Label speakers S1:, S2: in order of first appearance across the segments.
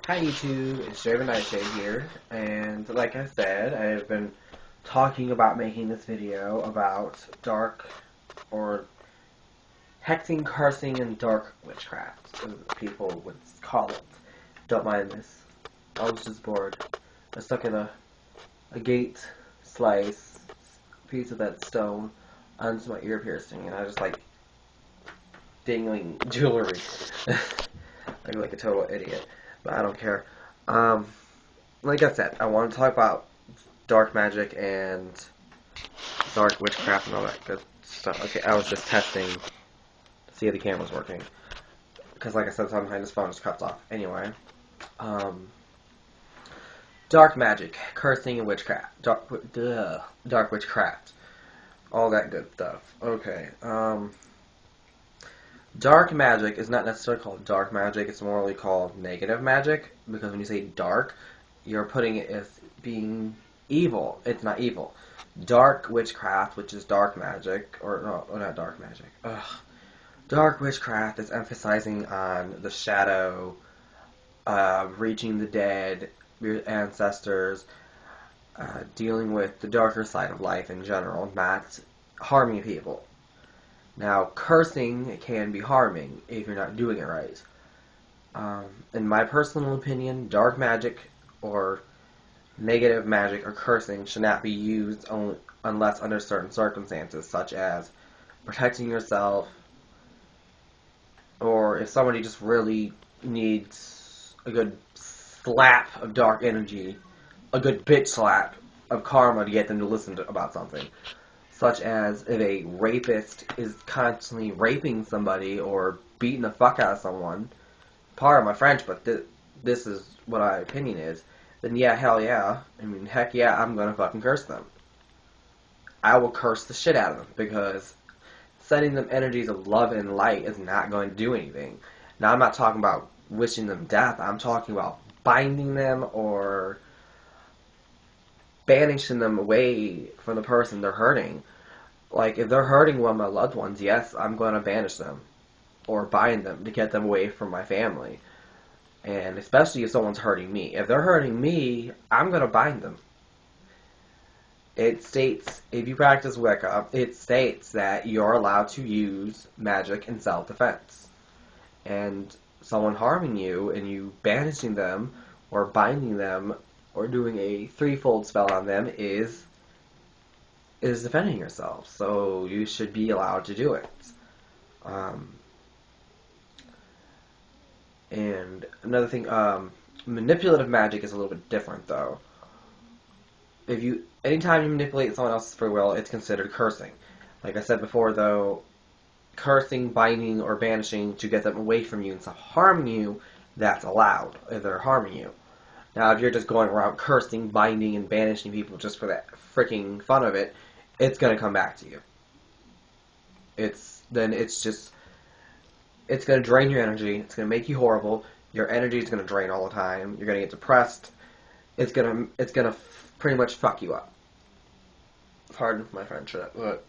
S1: Hi YouTube, it's Draven Nightshade here, and like I said, I've been talking about making this video about dark, or hexing, cursing, and dark witchcraft, as people would call it. Don't mind this. I was just bored. I stuck in a gate slice piece of that stone onto my ear piercing, and I just like dangling jewelry. I look like a total idiot, but I don't care. Um, like I said, I want to talk about dark magic and dark witchcraft and all that good stuff. Okay, I was just testing to see if the camera's working. Because like I said, sometimes this phone just cuts off. Anyway, um, dark magic, cursing and witchcraft. Dark witchcraft. All that good stuff. Okay, dark magic is not necessarily called dark magic, it's morally called negative magic, because when you say dark, you're putting it as being evil. It's not evil. Dark witchcraft, which is dark magic, or no, not dark magic. Ugh. Dark witchcraft is emphasizing on the shadow, reaching the dead, your ancestors, dealing with the darker side of life in general, not harming people. Now, cursing can be harming if you're not doing it right. In my personal opinion, dark magic or negative magic or cursing should not be used unless under certain circumstances, such as protecting yourself, or if somebody just really needs a good slap of dark energy, a good bitch slap of karma to get them to listen about something. Such as if a rapist is constantly raping somebody or beating the fuck out of someone, pardon my French, but this is what my opinion is, then yeah, hell yeah, I mean, heck yeah, I'm gonna fucking curse them. I will curse the shit out of them, because sending them energies of love and light is not going to do anything. Now, I'm not talking about wishing them death, I'm talking about binding them or banishing them away from the person they're hurting. Like, if they're hurting one of my loved ones, yes, I'm going to banish them or bind them to get them away from my family. And especially if someone's hurting me. If they're hurting me, I'm going to bind them. It states, if you practice Wicca, it states that you're allowed to use magic in self-defense. And someone harming you and you banishing them or binding them or doing a threefold spell on them is defending yourself, so you should be allowed to do it. And another thing, manipulative magic is a little bit different, though. Anytime you manipulate someone else's free will, it's considered cursing. Like I said before, though, cursing, binding, or banishing to get them away from you and stop harming you, that's allowed if they're harming you. Now, if you're just going around cursing, binding, and banishing people just for that freaking fun of it, it's going to come back to you. It's going to drain your energy. It's going to make you horrible. Your energy is going to drain all the time. You're going to get depressed. It's going to pretty much fuck you up. Pardon my French, but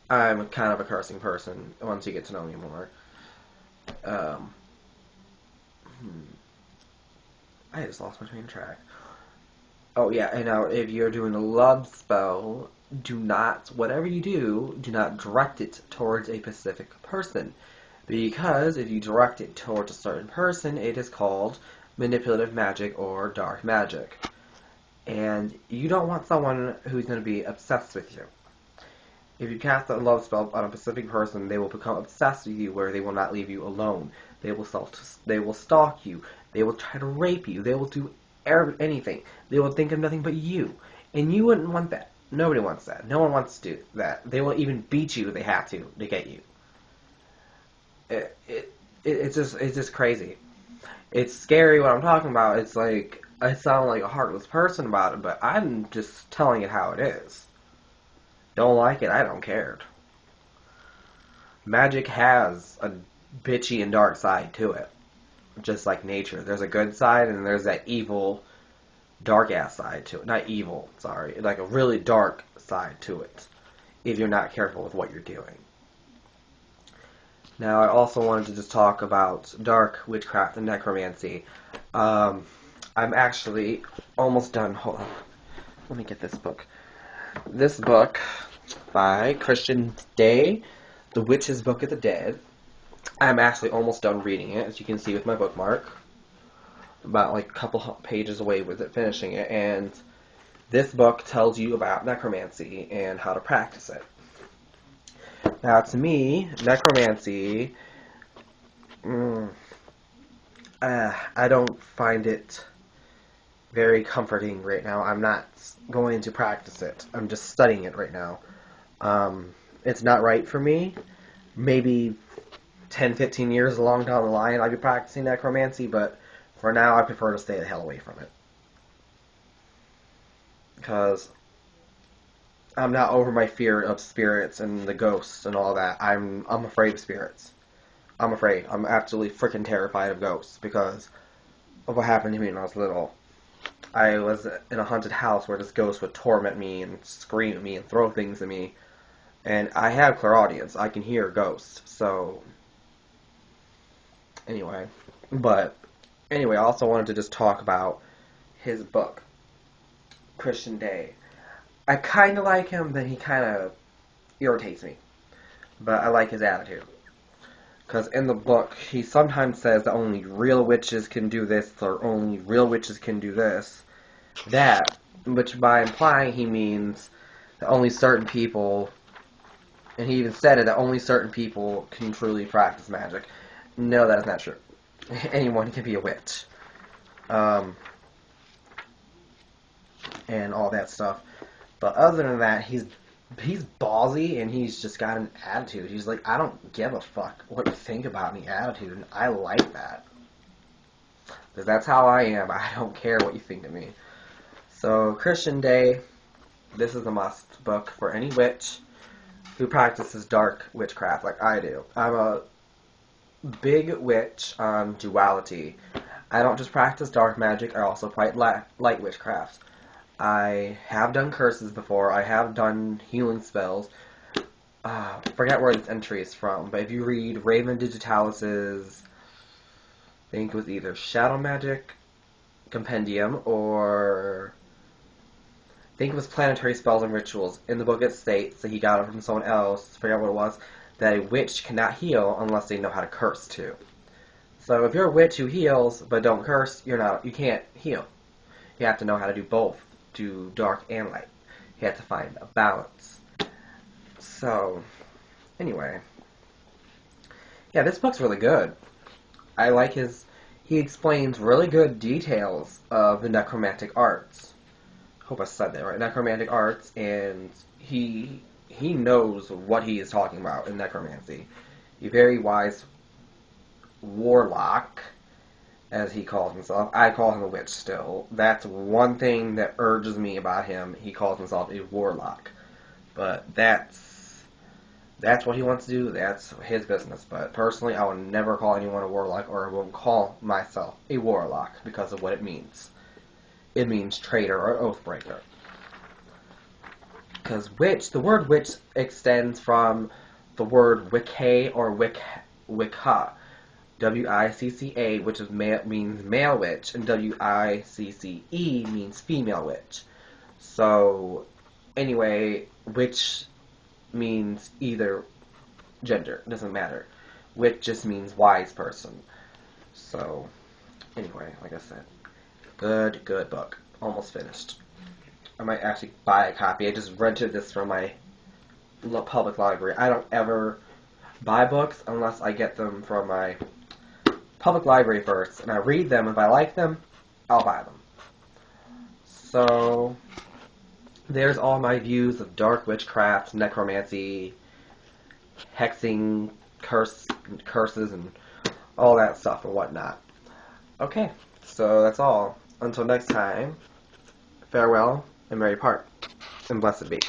S1: I'm kind of a cursing person once you get to know me more. I just lost my train of track. Oh yeah, and now if you're doing a love spell, whatever you do not direct it towards a specific person. Because if you direct it towards a certain person, it is called manipulative magic or dark magic. And you don't want someone who's going to be obsessed with you. If you cast a love spell on a specific person, they will become obsessed with you where they will not leave you alone. They will stalk you. They will try to rape you. They will do anything. They will think of nothing but you. And you wouldn't want that. Nobody wants that. No one wants to do that. They will even beat you if they have to get you. It's just crazy. It's scary what I'm talking about. It's like, I sound like a heartless person about it, but I'm just telling it how it is. Don't like it, I don't care. Magic has a bitchy and dark side to it. Just like nature. There's a good side and there's that evil, dark-ass side to it. Not evil, sorry. Like a really dark side to it. If you're not careful with what you're doing. Now, I also wanted to just talk about dark witchcraft and necromancy. I'm actually almost done. Hold on. Let me get this book. This book by Christian Day, The Witch's Book of the Dead. I'm actually almost done reading it, as you can see with my bookmark. About like a couple pages away with it, finishing it. And this book tells you about necromancy and how to practice it. Now, to me, necromancy, I don't find it very comforting right now. I'm not going to practice it. I'm just studying it right now. It's not right for me. Maybe 10, 15 years along down the line, I'd be practicing necromancy, but for now, I prefer to stay the hell away from it. Because I'm not over my fear of spirits and the ghosts and all that. I'm afraid of spirits. I'm afraid. I'm absolutely freaking terrified of ghosts because of what happened to me when I was little. I was in a haunted house where this ghost would torment me and scream at me and throw things at me. And I have clairaudience. I can hear ghosts. So, anyway. I also wanted to just talk about his book, Christian Day. I kind of like him, but he kind of irritates me. But I like his attitude. Because in the book, he sometimes says that only real witches can do this, or only real witches can do this, that, which by implying he means that only certain people, and he even said it, that only certain people can truly practice magic. No, that is not true. Anyone can be a witch. And all that stuff. But other than that, he's ballsy and he's just got an attitude. He's like, I don't give a fuck what you think about me attitude, and I like that. Because that's how I am. I don't care what you think of me. So, Christian Day, this is a must book for any witch who practices dark witchcraft like I do. I'm a big witch on duality. I don't just practice dark magic, I also fight light witchcraft. I have done curses before. I have done healing spells. Forget where this entry is from, but if you read Raven Digitalis's, I think it was either Shadow Magic Compendium or I think it was Planetary Spells and Rituals. In the book it states that he got it from someone else, forget what it was, that a witch cannot heal unless they know how to curse too. So if you're a witch who heals but don't curse, you can't heal. You have to know how to do both. Do dark and light. You have to find a balance. So, anyway. Yeah, this book's really good. I like he explains really good details of the necromantic arts. Hope I said that right. Necromantic arts, and he knows what he is talking about in necromancy. He's a very wise warlock, as he calls himself. I call him a witch still. That's one thing that urges me about him. He calls himself a warlock. But that's what he wants to do. That's his business. But personally, I would never call anyone a warlock, or I won't call myself a warlock because of what it means. It means traitor or oathbreaker. Because the word witch extends from the word wicca or wicca. W-I-C-C-A, which means male witch, and W-I-C-C-E means female witch. So, anyway, witch means either gender, doesn't matter. Witch just means wise person. So, anyway, like I said, good book. Almost finished. I might actually buy a copy. I just rented this from my public library. I don't ever buy books unless I get them from my public library first, and I read them. If I like them, I'll buy them. So, there's all my views of dark witchcraft, necromancy, hexing, curses, and all that stuff and whatnot. Okay, so that's all. Until next time, farewell and merry part, and blessed be.